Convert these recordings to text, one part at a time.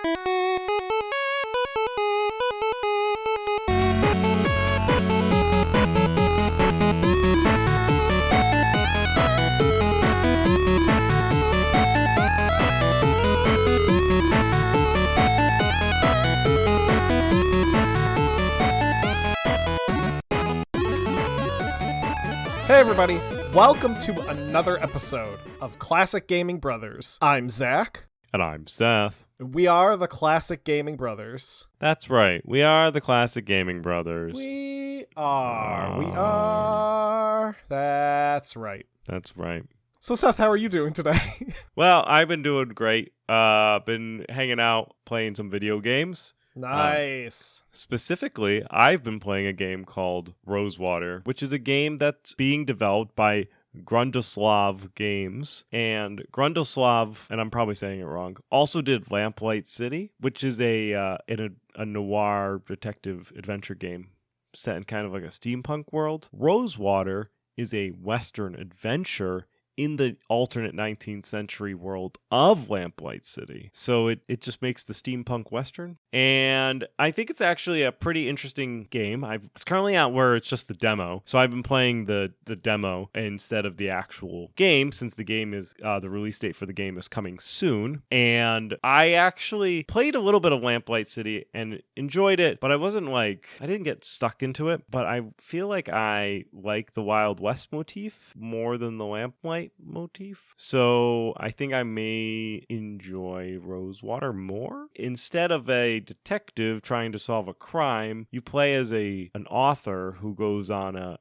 Hey everybody, welcome to another episode of Classic Gaming Brothers. I'm Zach. And I'm Seth. We are the Classic Gaming Brothers. That's right. We are the Classic Gaming Brothers. We are. That's right. That's right. So Seth, how are you doing today? Well, I've been doing great. Been hanging out, playing some video games. Nice. Specifically, I've been playing a game called Rosewater, which is a game that's being developed by Grundoslav Games. And Grundoslav, and I'm probably saying it wrong, also did Lamplight City, which is a noir detective adventure game set in kind of like a steampunk world. Rosewater is a Western adventure in the alternate 19th century world of Lamplight City. So it just makes the steampunk Western. And I think it's actually a pretty interesting game. It's currently out where it's just the demo. So I've been playing the demo instead of the actual game, since the game is, the release date for the game is coming soon. And I actually played a little bit of Lamplight City and enjoyed it, but I didn't get stuck into it. But I feel like I like the Wild West motif more than the Lamplight motif. So I think I may enjoy Rosewater more. Instead of a detective trying to solve a crime, you play as an author who goes on a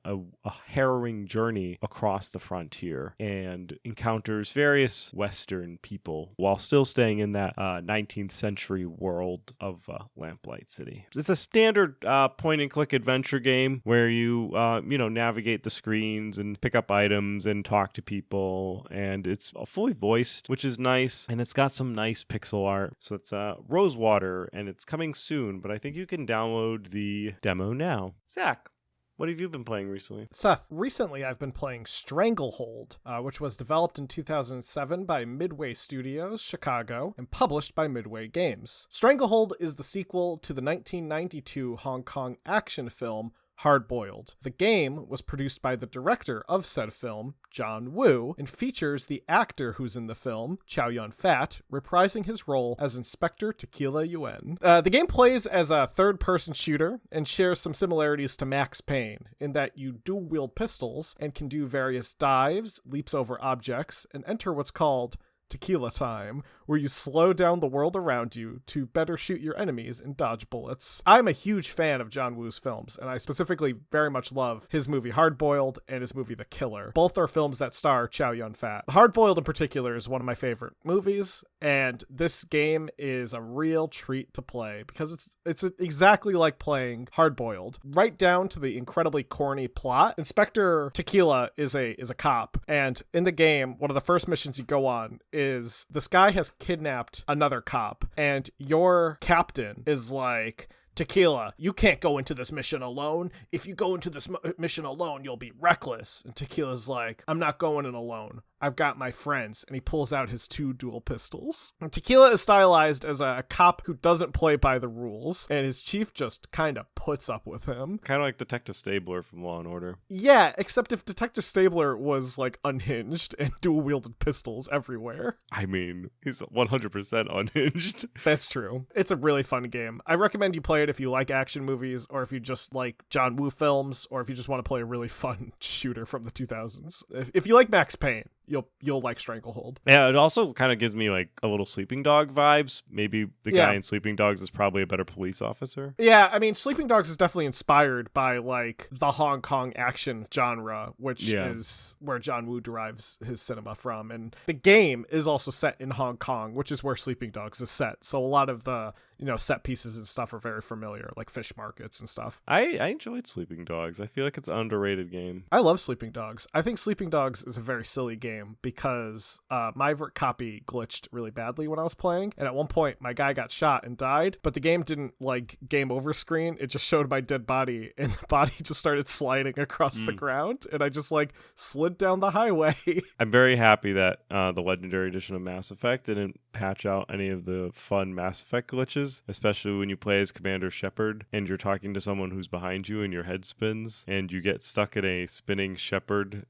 harrowing journey across the frontier and encounters various Western people while still staying in that 19th century world of Lamplight City. It's a standard point and click adventure game where you navigate the screens and pick up items and talk to people, and it's fully voiced, which is nice, and it's got some nice pixel art. So it's Rosewater, and it's coming soon, but I think you can download the demo now. Zach, what have you been playing recently? Seth, recently I've been playing Stranglehold, which was developed in 2007 by Midway Studios, Chicago, and published by Midway Games. Stranglehold is the sequel to the 1992 Hong Kong action film Hard Boiled. The game was produced by the director of said film, John Woo, and features the actor who's in the film, Chow Yun-fat, reprising his role as Inspector Tequila Yuen. The game plays as a third-person shooter and shares some similarities to Max Payne in that you dual-wield pistols and can do various dives, leaps over objects, and enter what's called Tequila Time, where you slow down the world around you to better shoot your enemies and dodge bullets. I'm a huge fan of John Woo's films, and I specifically very much love his movie Hard Boiled and his movie The Killer. Both are films that star Chow Yun-fat. Hard Boiled in particular is one of my favorite movies, and this game is a real treat to play because it's exactly like playing Hard Boiled, right down to the incredibly corny plot. Inspector Tequila is a cop, and in the game, one of the first missions you go on is this guy has kidnapped another cop, and your captain is like, Tequila, you can't go into this mission alone. If you go into this mission alone, you'll be reckless. And Tequila's like, I'm not going in alone. I've got my friends. And he pulls out his 2 dual pistols. And Tequila is stylized as a cop who doesn't play by the rules, and his chief just kind of puts up with him. Kind of like Detective Stabler from Law & Order. Yeah, except if Detective Stabler was like unhinged and dual-wielded pistols everywhere. I mean, he's 100% unhinged. That's true. It's a really fun game. I recommend you play it if you like action movies, or if you just like John Woo films, or if you just want to play a really fun shooter from the 2000s. If you like Max Payne, you'll like Stranglehold. Yeah, it also kind of gives me like a little Sleeping Dog vibes. Maybe the guy in Sleeping Dogs is probably a better police officer. Yeah, I mean, Sleeping Dogs is definitely inspired by like the Hong Kong action genre, which is where John Woo derives his cinema from. And the game is also set in Hong Kong, which is where Sleeping Dogs is set. So a lot of the set pieces and stuff are very familiar, like fish markets and stuff. I enjoyed Sleeping Dogs. I feel like it's an underrated game. I love Sleeping Dogs. I think Sleeping Dogs is a very silly game because my copy glitched really badly when I was playing, and at one point my guy got shot and died, but the game didn't like game over screen. It just showed my dead body, and the body just started sliding across the ground, and I just like slid down the highway. I'm very happy that the Legendary Edition of Mass Effect didn't patch out any of the fun Mass Effect glitches, especially when you play as Commander Shepard and you're talking to someone who's behind you and your head spins and you get stuck in a spinning Shepard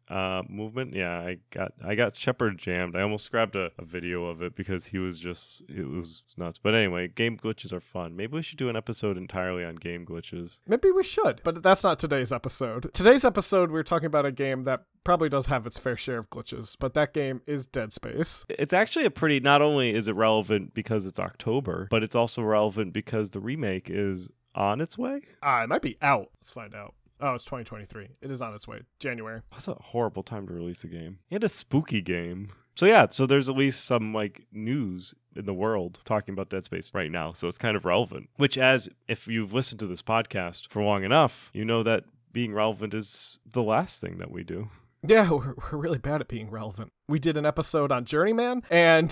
movement. Yeah, I got Shepard jammed. I almost grabbed a video of it because it was nuts. But anyway, game glitches are fun. Maybe we should do an episode entirely on game glitches. Maybe we should, but that's not today's episode. Today's episode, we're talking about a game that probably does have its fair share of glitches, but that game is Dead Space. It's actually not only is it relevant because it's October, but it's also relevant because the remake is on its way. It might be out. Let's find out. Oh, it's 2023. It is on its way. January. That's a horrible time to release a game. And a spooky game. So yeah, there's at least some like news in the world talking about Dead Space right now. So it's kind of relevant. Which, if you've listened to this podcast for long enough, you know that being relevant is the last thing that we do. Yeah, we're really bad at being relevant. We did an episode on Journeyman, and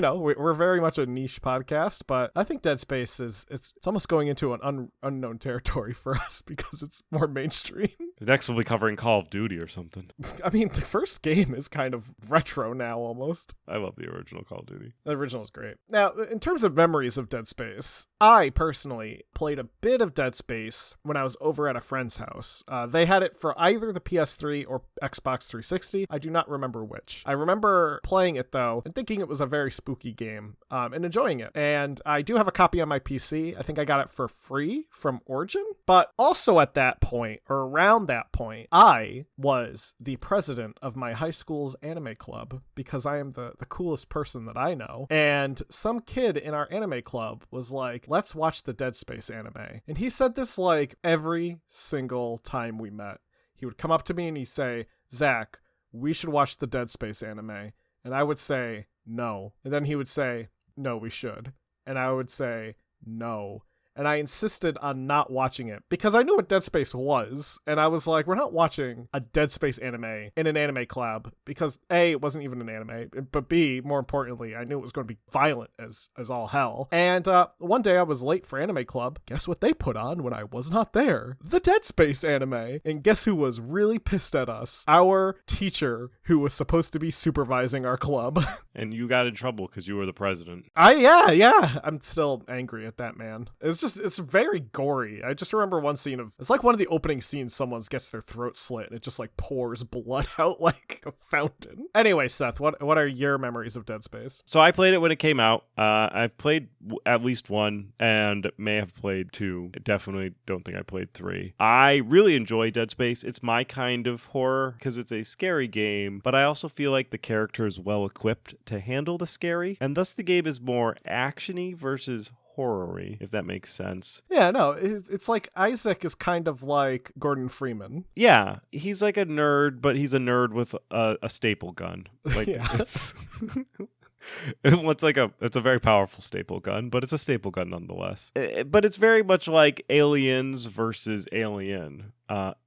we're very much a niche podcast, but I think Dead Space it's almost going into an unknown territory for us because it's more mainstream. Next we'll be covering Call of Duty or something. I mean, the first game is kind of retro now almost. I love the original Call of Duty. The original is great. Now, in terms of memories of Dead Space, I personally played a bit of Dead Space when I was over at a friend's house. They had it for either the PS3 or Xbox 360. I do not remember which. I remember playing it though and thinking it was a very spooky game and enjoying it. And I do have a copy on my PC. I think I got it for free from Origin. But also at that point, or around that point, I was the president of my high school's anime club because I am the coolest person that I know. And some kid in our anime club was like, let's watch the Dead Space anime. And he said this like every single time we met. He would come up to me and he'd say, Zach, we should watch the Dead Space anime. And I would say, no. And then he would say, no, we should. And I would say, no. And I insisted on not watching it because I knew what Dead Space was. And I was like, we're not watching a Dead Space anime in an anime club because A, it wasn't even an anime, but B, more importantly, I knew it was going to be violent as all hell. And one day I was late for anime club. Guess what they put on when I was not there? The Dead Space anime. And guess who was really pissed at us? Our teacher who was supposed to be supervising our club. And you got in trouble because you were the president. Yeah. I'm still angry at that man. It's very gory. I just remember one scene it's like one of the opening scenes, someone gets their throat slit and it just like pours blood out like a fountain. Anyway, Seth, what are your memories of Dead Space? So I played it when it came out. I've played at least one and may have played two. I definitely don't think I played three. I really enjoy Dead Space. It's my kind of horror because it's a scary game, but I also feel like the character is well equipped to handle the scary, and thus the game is more actiony versus horror-y, if that makes sense. Yeah, no, it's like Isaac is kind of like Gordon Freeman. Yeah, he's like a nerd, but he's a nerd with a staple gun. Like, yeah. It's a very powerful staple gun, but it's a staple gun nonetheless. But it's very much like Aliens versus Alien.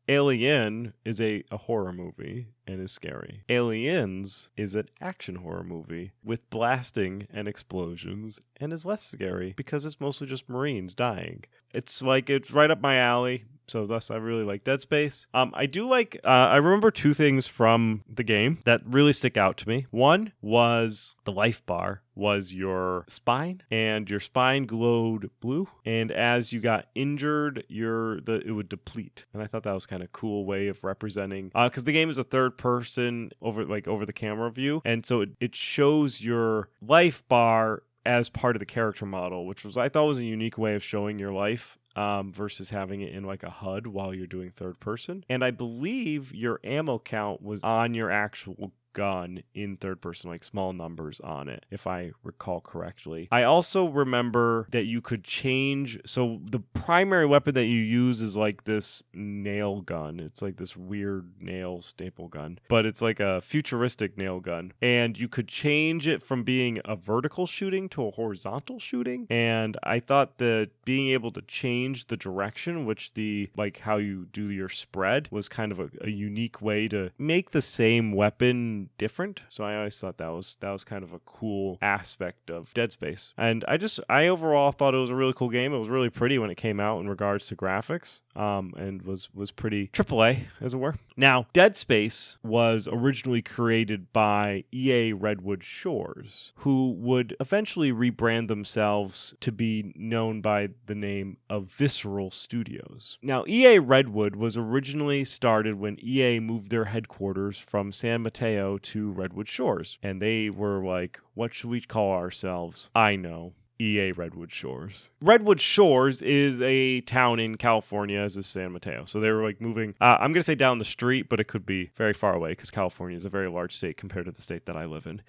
Alien is a horror movie and is scary. Aliens is an action horror movie with blasting and explosions and is less scary because it's mostly just Marines dying. It's right up my alley. So thus I really like Dead Space. I do like, I remember two things from the game that really stick out to me. One was the life bar was your spine, and your spine glowed blue, and as you got injured, it would deplete. And I thought that was kind of cool way of representing, because the game is a third person over the camera view, and so it shows your life bar as part of the character model, which I thought was a unique way of showing your life. Versus having it in like a HUD while you're doing third person. And I believe your ammo count was on your actual gun in third person, like small numbers on it, if I recall correctly. I also remember that you could change. So the primary weapon that you use is like this nail gun. It's like this weird nail staple gun, but it's like a futuristic nail gun. And you could change it from being a vertical shooting to a horizontal shooting. And I thought that being able to change the direction, which like how you do your spread, was kind of a unique way to make the same weapon different. So I always thought that was kind of a cool aspect of Dead Space. And I overall thought it was a really cool game. It was really pretty when it came out in regards to graphics, and was pretty AAA, as it were. Now, Dead Space was originally created by EA Redwood Shores, who would eventually rebrand themselves to be known by the name of Visceral Studios. Now, EA Redwood was originally started when EA moved their headquarters from San Mateo to Redwood Shores, and they were like, what should we call ourselves? I know. EA Redwood Shores. Redwood Shores is a town in California, as is San Mateo. So they were like moving, I'm going to say down the street, but it could be very far away because California is a very large state compared to the state that I live in.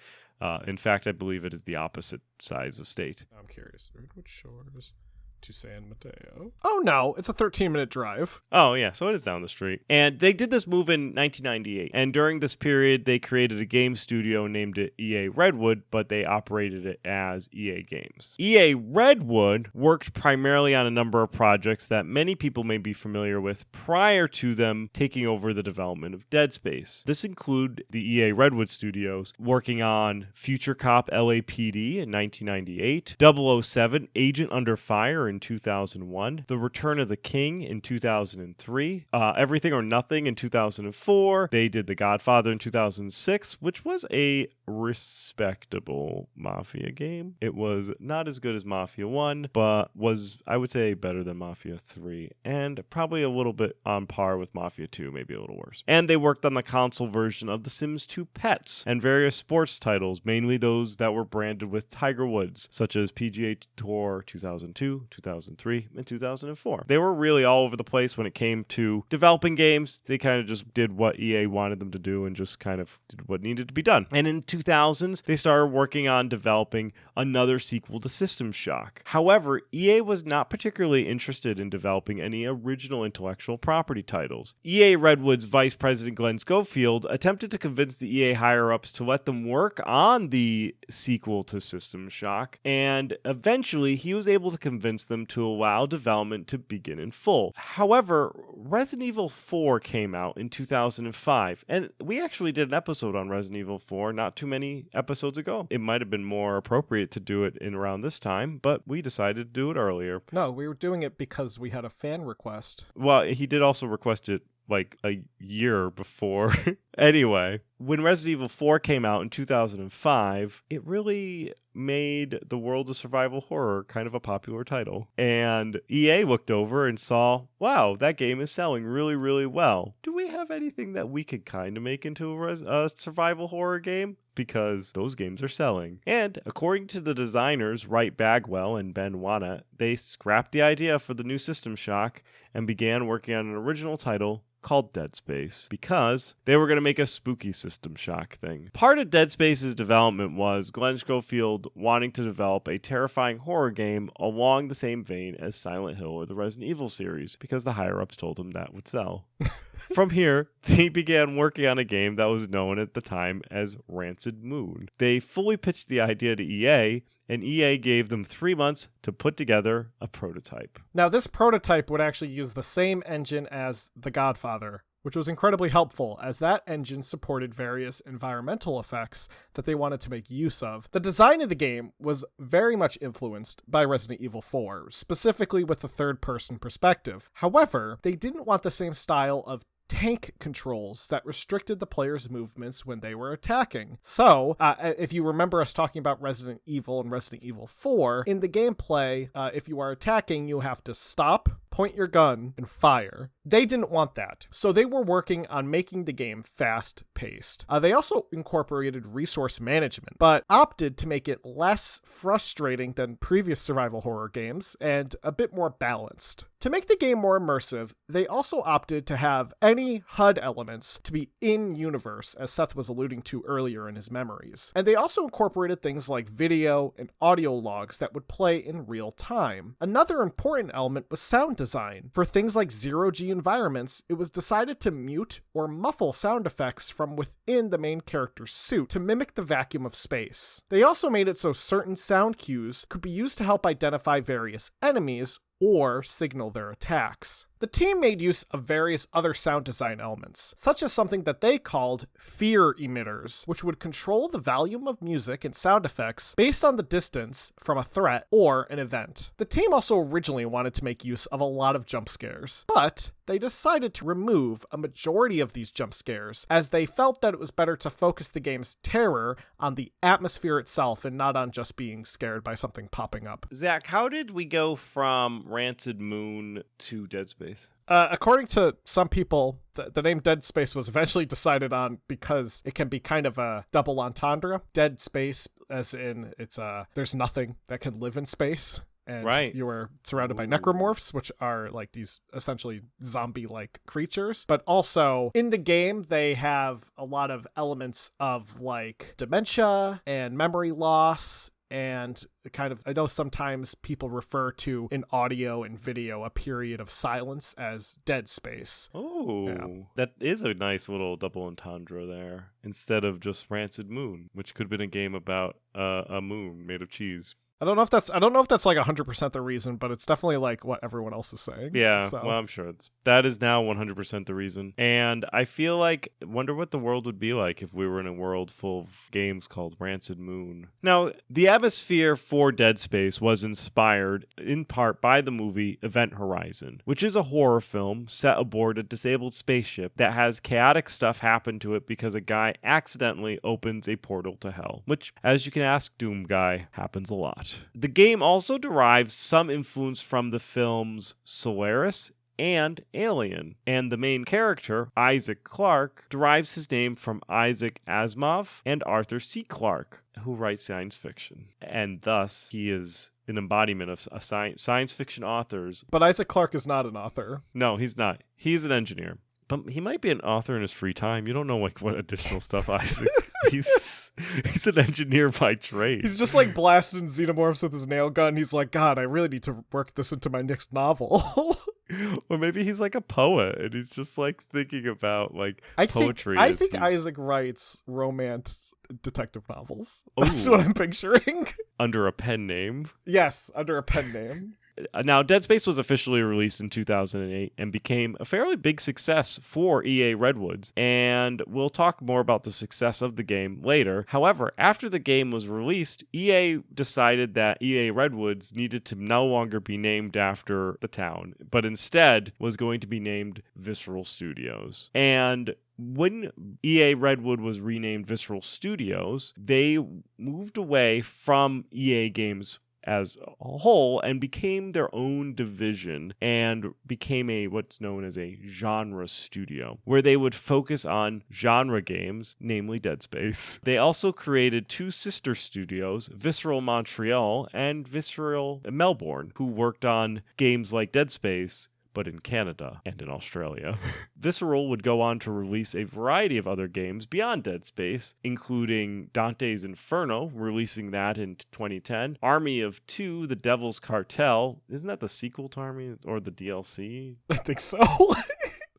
In fact, I believe it is the opposite size of state. I'm curious. Redwood Shores to San Mateo. Oh no, it's a 13-minute drive. Oh yeah, so it is down the street. And they did this move in 1998. And during this period, they created a game studio named it EA Redwood, but they operated it as EA Games. EA Redwood worked primarily on a number of projects that many people may be familiar with prior to them taking over the development of Dead Space. This include the EA Redwood studios working on Future Cop LAPD in 1998, 007 Agent Under Fire in 2001, The Return of the King in 2003, Everything or Nothing in 2004. They did The Godfather in 2006, which was a respectable Mafia game. It was not as good as Mafia 1, but was, I would say, better than Mafia 3, and probably a little bit on par with Mafia 2, maybe a little worse. And they worked on the console version of The Sims 2 Pets and various sports titles, mainly those that were branded with Tiger Woods, such as PGA Tour 2002, 2003, and 2004. They were really all over the place when it came to developing games. They kind of just did what EA wanted them to do and just kind of did what needed to be done. And in 2000s, they started working on developing another sequel to System Shock. However, EA was not particularly interested in developing any original intellectual property titles. EA Redwood's Vice President Glenn Schofield attempted to convince the EA higher-ups to let them work on the sequel to System Shock, and eventually he was able to convince them to allow development to begin in full. However, Resident Evil 4 came out in 2005, and we actually did an episode on Resident Evil 4 not too many episodes ago. It might have been more appropriate to do it in around this time, but we decided to do it earlier. No, we were doing it because we had a fan request. Well, he did also request it like a year before. Anyway, when Resident Evil 4 came out in 2005, it really made the world of survival horror kind of a popular title. And EA looked over and saw, wow, that game is selling really, really well. Do we have anything that we could kind of make into a survival horror game? Because those games are selling. And according to the designers Wright Bagwell and Ben Wanna, they scrapped the idea for the new System Shock and began working on an original title called Dead Space because they were going to make a spooky System Shock thing. Part of Dead Space's development was Glenn Schofield wanting to develop a terrifying horror game along the same vein as Silent Hill or the Resident Evil series because the higher-ups told him that would sell. From here, they began working on a game that was known at the time as Rancid Moon. They fully pitched the idea to EA, and EA gave them 3 months to put together a prototype. Now, this prototype would actually use the same engine as The Godfather, which was incredibly helpful as that engine supported various environmental effects that they wanted to make use of. The design of the game was very much influenced by Resident Evil 4, specifically with the third-person perspective. However, they didn't want the same style of tank controls that restricted the player's movements when they were attacking. So, if you remember us talking about Resident Evil and Resident Evil 4, in the gameplay, if you are attacking, you have to stop, point your gun, and fire. They didn't want that, so they were working on making the game fast-paced. They also incorporated resource management, but opted to make it less frustrating than previous survival horror games and a bit more balanced. To make the game more immersive, they also opted to have any HUD elements to be in-universe, as Seth was alluding to earlier in his memories. And they also incorporated things like video and audio logs that would play in real time. Another important element was sound design. For things like zero-G environments, it was decided to mute or muffle sound effects from within the main character's suit to mimic the vacuum of space. They also made it so certain sound cues could be used to help identify various enemies or signal their attacks. The team made use of various other sound design elements, such as something that they called fear emitters, which would control the volume of music and sound effects based on the distance from a threat or an event. The team also originally wanted to make use of a lot of jump scares, but they decided to remove a majority of these jump scares, as they felt that it was better to focus the game's terror on the atmosphere itself and not on just being scared by something popping up. Zach, how did we go from Rancid Moon to Dead Space? According to some people, the name Dead Space was eventually decided on because it can be kind of a double entendre. Dead Space, as in there's nothing that can live in space. And you are surrounded by necromorphs, which are like these essentially zombie-like creatures. But also, in the game, they have a lot of elements of like dementia and memory loss. And kind of, I know sometimes people refer to in audio and video a period of silence as dead space. Oh, yeah. That is a nice little double entendre there. Instead of just Rancid Moon, which could have been a game about a moon made of cheese. I don't know if that's like 100% the reason, but it's definitely like what everyone else is saying. Yeah, so. Well, I'm sure that is now 100% the reason. And I feel like, wonder what the world would be like if we were in a world full of games called Rancid Moon. Now, the atmosphere for Dead Space was inspired in part by the movie Event Horizon, which is a horror film set aboard a disabled spaceship that has chaotic stuff happen to it because a guy accidentally opens a portal to hell, which, as you can ask Doom Guy, happens a lot. The game also derives some influence from the films Solaris and Alien, and the main character, Isaac Clarke, derives his name from Isaac Asimov and Arthur C. Clarke, who write science fiction, and thus he is an embodiment of science fiction authors. But Isaac Clarke is not an author. No, he's not. He's an engineer. But he might be an author in his free time. You don't know like what additional stuff Isaac. He's an engineer by trade. He's just like blasting xenomorphs with his nail gun. He's like, God, I really need to work this into my next novel. Or maybe he's like a poet and he's just like thinking about like poetry. I think Isaac writes romance detective novels. That's what I'm picturing. Under a pen name? Yes, under a pen name. Now, Dead Space was officially released in 2008 and became a fairly big success for EA Redwoods, and we'll talk more about the success of the game later. However, after the game was released, EA decided that EA Redwoods needed to no longer be named after the town, but instead was going to be named Visceral Studios. And when EA Redwood was renamed Visceral Studios, they moved away from EA Games as a whole and became their own division and became what's known as a genre studio, where they would focus on genre games, namely Dead Space. They also created two sister studios, Visceral Montreal and Visceral Melbourne, who worked on games like Dead Space, but in Canada and in Australia. Visceral would go on to release a variety of other games beyond Dead Space, including Dante's Inferno, releasing that in 2010, Army of Two, The Devil's Cartel. Isn't that the sequel to Army or the DLC? I think so.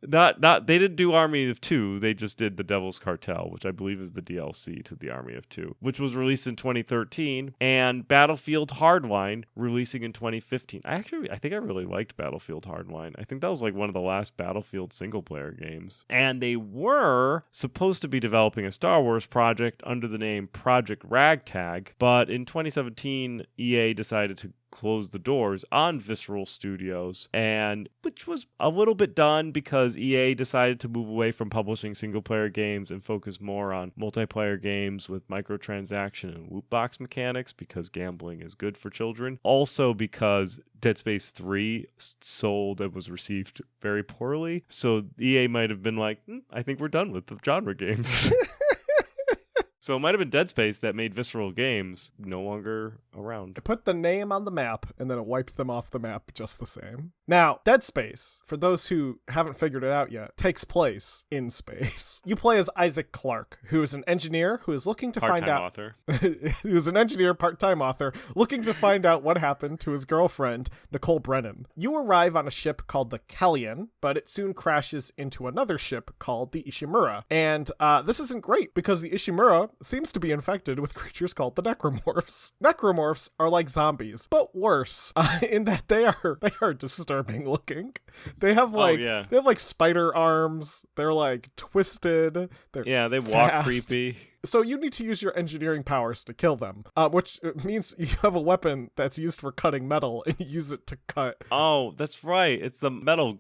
They didn't do Army of Two, they just did The Devil's Cartel, which I believe is the DLC to the Army of Two, which was released in 2013, and Battlefield Hardline, releasing in 2015. I think I really liked Battlefield Hardline. I think that was like one of the last Battlefield single-player games. And they were supposed to be developing a Star Wars project under the name Project Ragtag, but in 2017, EA decided to closed the doors on Visceral Studios, and which was a little bit done because EA decided to move away from publishing single-player games and focus more on multiplayer games with microtransaction and loot box mechanics because gambling is good for children. Also because Dead Space 3 sold and was received very poorly, so EA might have been like, I think we're done with the genre games. So it might have been Dead Space that made Visceral Games no longer around. It put the name on the map, and then it wiped them off the map just the same. Now, Dead Space, for those who haven't figured it out yet, takes place in space. You play as Isaac Clarke, who is an engineer who is looking to find out... Author. Who's an engineer, part-time author, looking to find out what happened to his girlfriend, Nicole Brennan. You arrive on a ship called the Kellyan, but it soon crashes into another ship called the Ishimura. And this isn't great, because the Ishimura seems to be infected with creatures called the Necromorphs. Necromorphs are like zombies, but worse, in that they are disturbing looking. They have they have like spider arms. They're like twisted. They fast. walk creepy. So you need to use your engineering powers to kill them, which means you have a weapon that's used for cutting metal and you use it to cut. Oh, that's right. It's a metal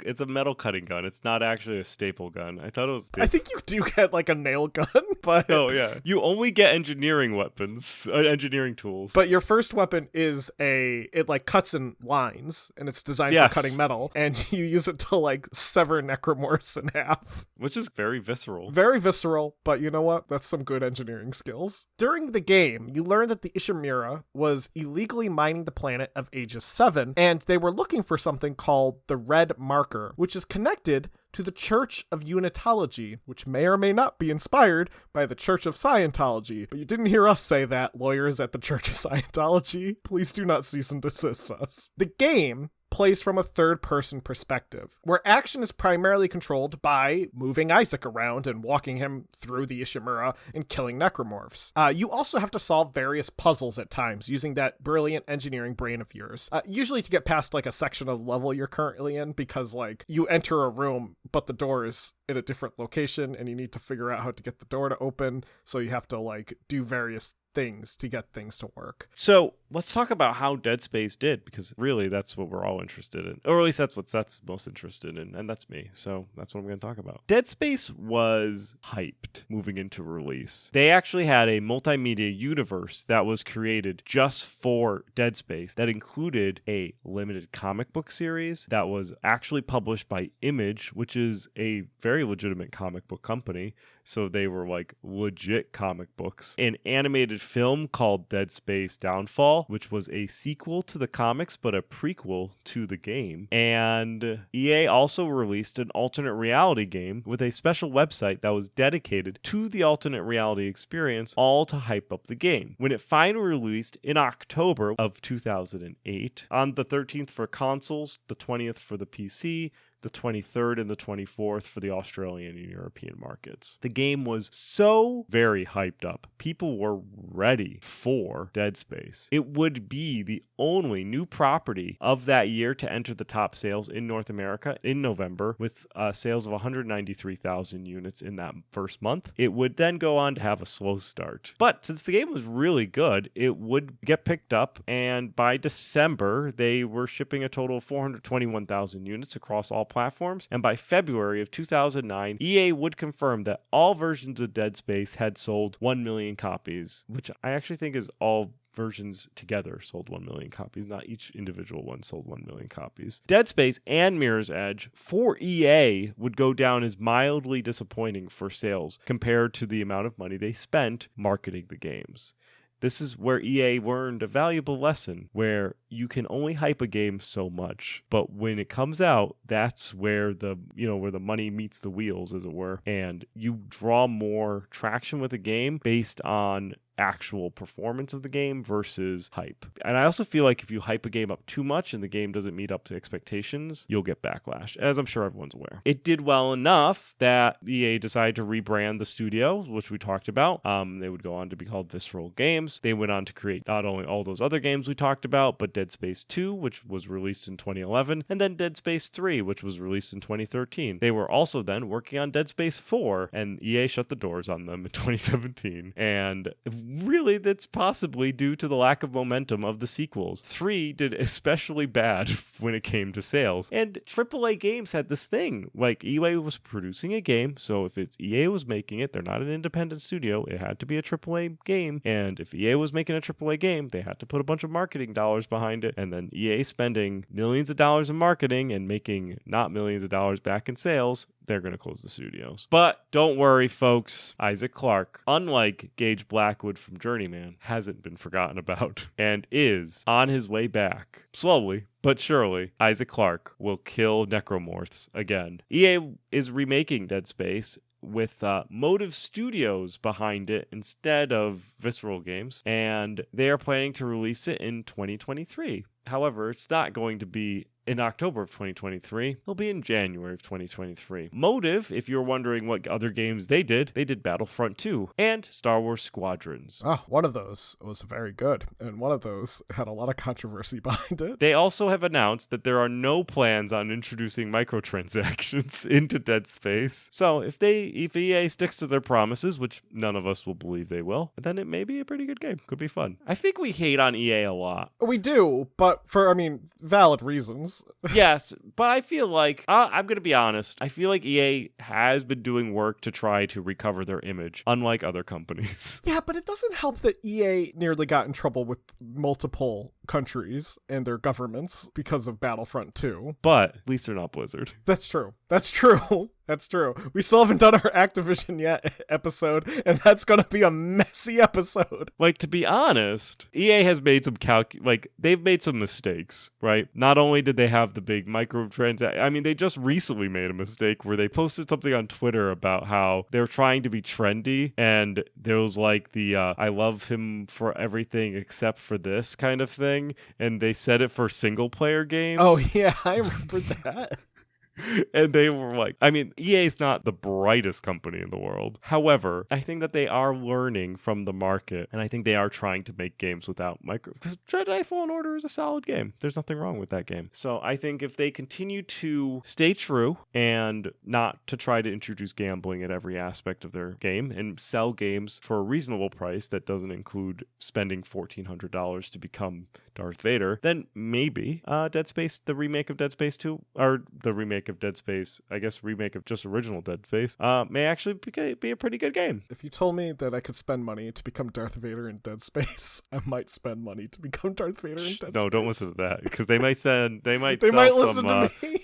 cutting gun. It's not actually a staple gun. I thought it was. I think you do get like a nail gun, but oh yeah, you only get engineering weapons, engineering tools. But your first weapon is it like cuts in lines and it's designed for cutting metal, and you use it to like sever necromorphs in half, which is very visceral. Very visceral, but you know what? That's some good engineering skills. During the game, you learn that the Ishimura was illegally mining the planet of Aegis 7, and they were looking for something called the Red Marker, which is connected to the Church of Unitology, which may or may not be inspired by the Church of Scientology. But you didn't hear us say that, lawyers at the Church of Scientology. Please do not cease and desist us. The game plays from a third-person perspective, where action is primarily controlled by moving Isaac around and walking him through the Ishimura and killing necromorphs. You also have to solve various puzzles at times using that brilliant engineering brain of yours, usually to get past like a section of the level you're currently in, because like you enter a room but the door is in a different location and you need to figure out how to get the door to open, so you have to like do various things to get things to work. So let's talk about how Dead Space did, because really that's what we're all interested in, or at least that's what Seth's most interested in, and that's me, so that's what I'm going to talk about. Dead Space was hyped moving into release. They actually had a multimedia universe that was created just for Dead Space that included a limited comic book series that was actually published by Image, which is a very legitimate comic book company. So they were like legit comic books. An animated film called Dead Space Downfall, which was a sequel to the comics, but a prequel to the game. And EA also released an alternate reality game with a special website that was dedicated to the alternate reality experience, all to hype up the game. When it finally released in October of 2008, on the 13th for consoles, the 20th for the PC, the 23rd and the 24th for the Australian and European markets. The game was so very hyped up. People were ready for Dead Space. It would be the only new property of that year to enter the top sales in North America in November, with sales of 193,000 units in that first month. It would then go on to have a slow start. But since the game was really good, it would get picked up, and by December, they were shipping a total of 421,000 units across all platforms, and by February of 2009, EA would confirm that all versions of Dead Space had sold 1 million copies, which I actually think is all versions together sold 1 million copies, not each individual one sold 1 million copies. Dead Space and Mirror's Edge for EA would go down as mildly disappointing for sales compared to the amount of money they spent marketing the games. This is where EA learned a valuable lesson, where you can only hype a game so much, but when it comes out, that's where the money meets the wheels, as it were, and you draw more traction with a game based on actual performance of the game versus hype. And I also feel like if you hype a game up too much and the game doesn't meet up to expectations, you'll get backlash, as I'm sure everyone's aware. It did well enough that EA decided to rebrand the studio, which we talked about. They would go on to be called Visceral Games. They went on to create not only all those other games we talked about, but Dead Space 2, which was released in 2011, and then Dead Space 3, which was released in 2013. They were also then working on Dead Space 4, and EA shut the doors on them in 2017. And really, that's possibly due to the lack of momentum of the sequels. 3 did especially bad when it came to sales. And AAA games had this thing. Like, EA was producing a game, so if it's EA was making it, they're not an independent studio. It had to be a AAA game. And if EA was making a AAA game, they had to put a bunch of marketing dollars behind it. And then EA spending millions of dollars in marketing and making not millions of dollars back in sales, they're going to close the studios. But don't worry, folks. Isaac Clarke, unlike Gage Blackwood from Journeyman, hasn't been forgotten about and is on his way back. Slowly, but surely, Isaac Clarke will kill Necromorphs again. EA is remaking Dead Space with Motive Studios behind it instead of Visceral Games, and they are planning to release it in 2023. However, it's not going to be in October of 2023. It'll be in January of 2023. Motive, if you're wondering what other games they did Battlefront 2 and Star Wars Squadrons. Oh, one of those was very good, and one of those had a lot of controversy behind it. They also have announced that there are no plans on introducing microtransactions into Dead Space. So if EA sticks to their promises, which none of us will believe they will, then it may be a pretty good game. Could be fun. I think we hate on EA a lot. We do, but for, valid reasons. Yes, but I feel like, I'm going to be honest, I feel like EA has been doing work to try to recover their image, unlike other companies. Yeah, but it doesn't help that EA nearly got in trouble with multiple countries and their governments because of Battlefront 2. But at least they're not Blizzard. That's true. That's true. That's true. We still haven't done our Activision yet episode, and that's going to be a messy episode. Like, to be honest, EA has made some they've made some mistakes, right? Not only did they have the big microtransaction, they just recently made a mistake where they posted something on Twitter about how they're trying to be trendy, and there was like the I love him for everything except for this kind of thing, and they said it for single player games. Oh yeah, I remember that. And they were like, EA is not the brightest company in the world. However, I think that they are learning from the market, and I think they are trying to make games without because Jedi Fallen Order is a solid game. There's nothing wrong with that game. So I think if they continue to stay true and not to try to introduce gambling at every aspect of their game and sell games for a reasonable price that doesn't include spending $1,400 to become Darth Vader, then maybe Dead Space, the remake of Dead Space 2, or the remake of Dead Space, I guess remake of just original Dead Space, may actually be a pretty good game. If you told me that I could spend money to become Darth Vader in Dead Space, I might spend money to become Darth Vader in Dead Space. No, don't listen to that, because they might sell listen some to me.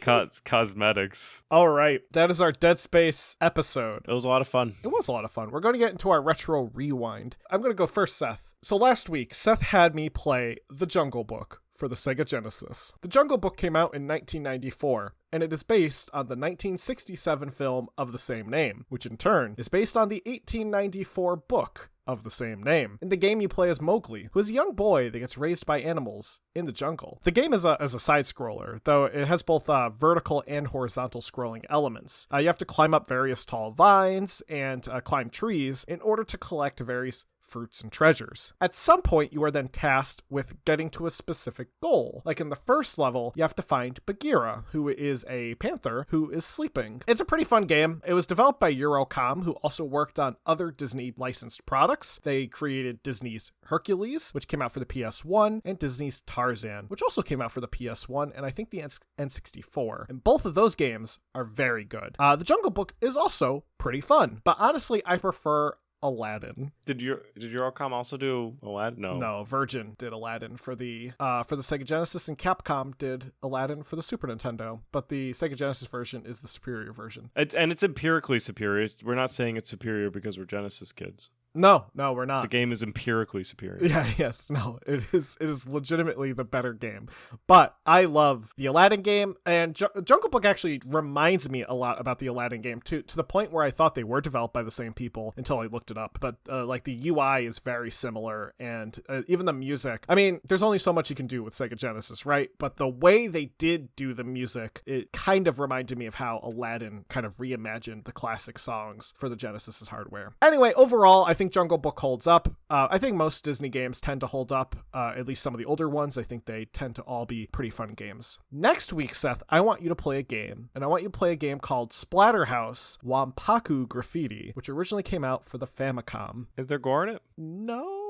Cosmetics. All right, that is our Dead Space episode. It was a lot of fun. It was a lot of fun. We're going to get into our retro rewind. I'm going to go first, Seth. So last week, Seth had me play The Jungle Book for the Sega Genesis. The Jungle Book came out in 1994, and it is based on the 1967 film of the same name, which in turn is based on the 1894 book of the same name. In the game, you play as Mowgli, who is a young boy that gets raised by animals in the jungle. The game is a side-scroller, though it has both vertical and horizontal scrolling elements. You have to climb up various tall vines and climb trees in order to collect various fruits and treasures. At some point, you are then tasked with getting to a specific goal. Like in the first level, you have to find Bagheera, who is a panther who is sleeping. It's a pretty fun game. It was developed by Eurocom, who also worked on other Disney licensed products. They created Disney's Hercules, which came out for the PS1, and Disney's Tarzan, which also came out for the PS1 and I think the N64. And both of those games are very good. The Jungle Book is also pretty fun, but honestly, I prefer Aladdin. Did Eurocom also do Aladdin? No, Virgin did Aladdin for the Sega Genesis, and Capcom did Aladdin for the Super Nintendo. But the Sega Genesis version is the superior version. It's empirically superior. We're not saying it's superior because we're Genesis kids. No, we're not. The game is empirically superior. It is legitimately the better game. But I love the Aladdin game, and Jungle Book actually reminds me a lot about the Aladdin game to the point where I thought they were developed by the same people until I looked it up. But the UI is very similar, and even the music. There's only so much you can do with Sega Genesis, right? But the way they did do the music, it kind of reminded me of how Aladdin kind of reimagined the classic songs for the Genesis's hardware. Anyway, overall, I think think Jungle Book holds up. I think most Disney games tend to hold up, at least some of the older ones. I think they tend to all be pretty fun games. Next week, Seth, I want you to play a game, and I want you to play a game called Splatterhouse Wampaku Graffiti, which originally came out for the Famicom. Is there gore in it? No.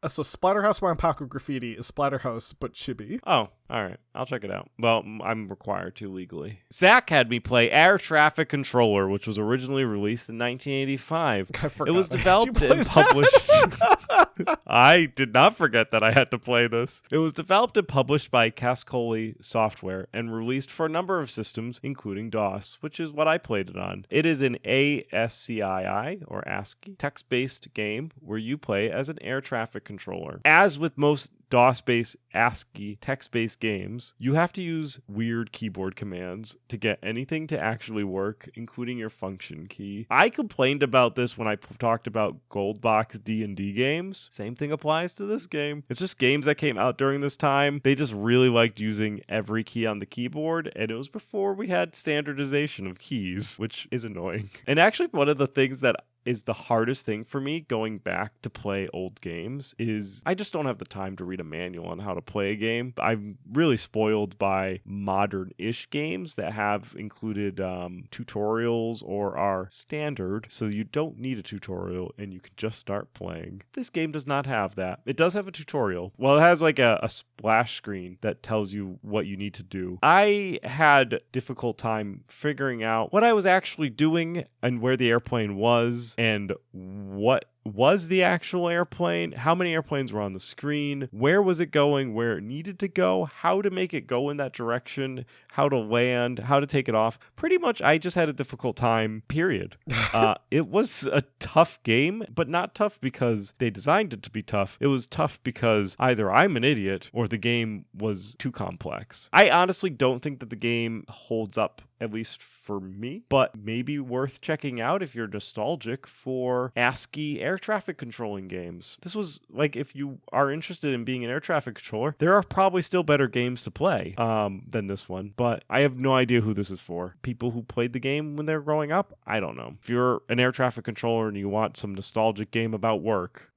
So Splatterhouse Wampaku Graffiti is Splatterhouse, but chibi. Oh, all right. I'll check it out. Well, I'm required to legally. Zach had me play Air Traffic Controller, which was originally released in 1985. I forgot. It was developed and published. I did not forget that I had to play this. It was developed and published by Cascoli Software and released for a number of systems, including DOS, which is what I played it on. It is an ASCII, or ASCII, text-based game where you play as an air traffic controller. As with most DOS-based ASCII text-based games, you have to use weird keyboard commands to get anything to actually work, including your function key. I complained about this when I talked about gold box D&D games. Same thing applies to this game. It's just games that came out during this time. They just really liked using every key on the keyboard, and it was before we had standardization of keys, which is annoying. And actually, one of the things that is the hardest thing for me going back to play old games is I just don't have the time to read a manual on how to play a game. I'm really spoiled by modern-ish games that have included tutorials or are standard, so you don't need a tutorial and you can just start playing. This game does not have that. It does have a tutorial. Well, it has like a splash screen that tells you what you need to do. I had difficult time figuring out what I was actually doing and where the airplane was and what was the actual airplane, how many airplanes were on the screen, where was it going, where it needed to go, how to make it go in that direction, how to land, how to take it off. Pretty much, I just had a difficult time, period. It was a tough game, but not tough because they designed it to be tough. It was tough because either I'm an idiot or the game was too complex. I honestly don't think that the game holds up, at least for me, but maybe worth checking out if you're nostalgic for ASCII air traffic controlling games. This was like, if you are interested in being an air traffic controller, there are probably still better games to play than this one, but I have no idea who this is for. People who played the game when they were growing up? I don't know. If you're an air traffic controller and you want some nostalgic game about work,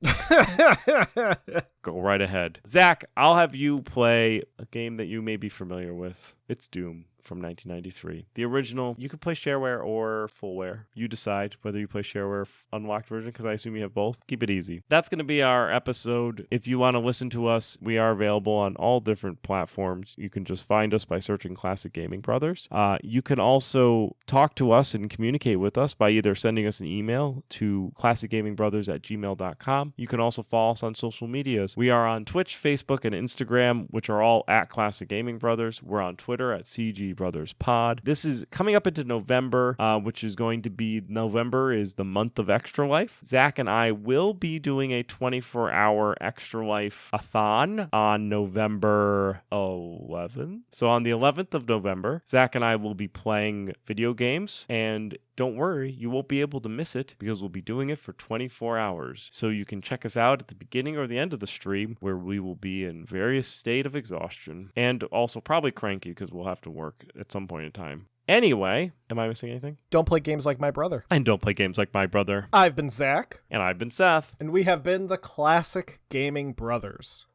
go right ahead. Zach, I'll have you play a game that you may be familiar with. It's Doom from 1993. The original, you can play shareware or fullware. You decide whether you play shareware or unlocked version, because I assume you have both. Keep it easy. That's going to be our episode. If you want to listen to us, we are available on all different platforms. You can just find us by searching Classic Gaming Brothers. You can also talk to us and communicate with us by either sending us an email to classicgamingbrothers@gmail.com. You can also follow us on social medias. We are on Twitch, Facebook, and Instagram, which are all at Classic Gaming Brothers. We're on Twitter at CG Brothers Pod. This is coming up into November, which is going to be, November is the month of Extra Life. Zach and I will be doing a 24-hour Extra Life-a-thon on November 11th. So on the 11th of November, Zach and I will be playing video games, and don't worry, you won't be able to miss it because we'll be doing it for 24 hours. So you can check us out at the beginning or the end of the stream, where we will be in various state of exhaustion and also probably cranky because we'll have to work at some point in time. Anyway, am I missing anything? Don't play games like my brother. And don't play games like my brother. I've been Zach. And I've been Seth. And we have been the Classic Gaming Brothers.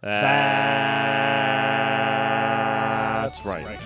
That's right.